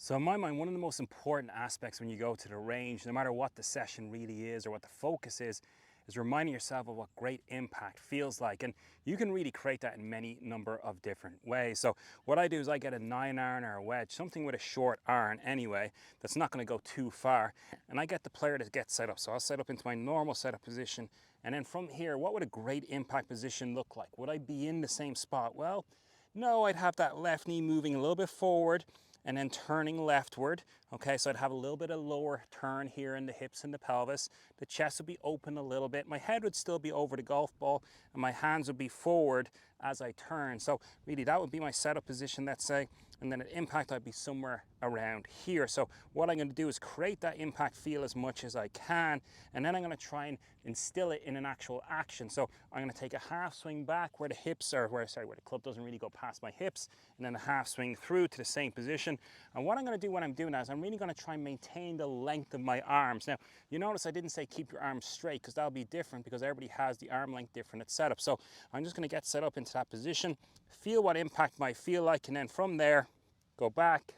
So in my mind, one of the most important aspects when you go to the range, no matter what the session really is or what the focus is reminding yourself of what great impact feels like. And you can really create that in many number of different ways. So what I do is I get a 9-iron or a wedge, something with a short iron anyway, that's not going to go too far. And I get the player to get set up. So I'll set up into my normal setup position. And then from here, what would a great impact position look like? Would I be in the same spot? Well, no, I'd have that left knee moving a little bit forward and then turning leftward. Okay, so I'd have a little bit of lower turn here in the hips and the pelvis. The chest would be open a little bit. My head would still be over the golf ball and my hands would be forward as I turn. So really that would be my setup position, let's say, and then at impact I'd be somewhere around here. So what I'm going to do is create that impact feel as much as I can, and then I'm going to try and instill it in an actual action. So I'm going to take a half swing back where the hips are, where the club doesn't really go past my hips, and then a half swing through to the same position. And what I'm going to do when I'm doing that is I'm really going to try and maintain the length of my arms. Now, you notice I didn't say keep your arms straight, because that'll be different because everybody has the arm length different at setup. So I'm just going to get set up into that position, feel what impact might feel like, and then from there, go back,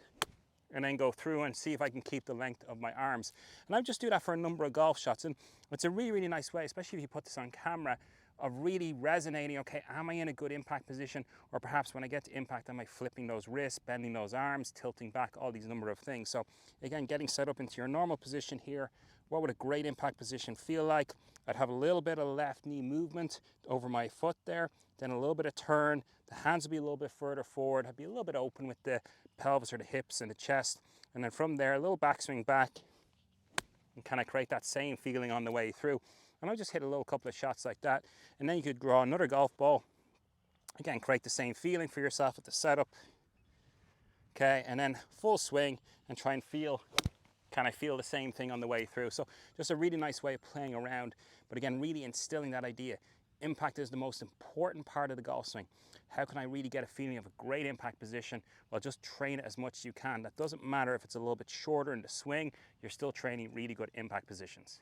and then go through and see if I can keep the length of my arms. And I just do that for a number of golf shots. And it's a really, really nice way, especially if you put this on camera, of really resonating, okay, am I in a good impact position? Or perhaps when I get to impact, am I flipping those wrists, bending those arms, tilting back, all these number of things. So again, getting set up into your normal position here, what would a great impact position feel like? I'd have a little bit of left knee movement over my foot there, then a little bit of turn, the hands would be a little bit further forward, I'd be a little bit open with the pelvis or the hips and the chest, and then from there, a little backswing back, and kind of create that same feeling on the way through. And I'll just hit a little couple of shots like that, and then you could draw another golf ball. Again, create the same feeling for yourself at the setup. Okay, and then full swing and try and feel the same thing on the way through. So just a really nice way of playing around, but again, really instilling that idea. Impact is the most important part of the golf swing. How can I really get a feeling of a great impact position? Well, just train it as much as you can. That doesn't matter if it's a little bit shorter in the swing, you're still training really good impact positions.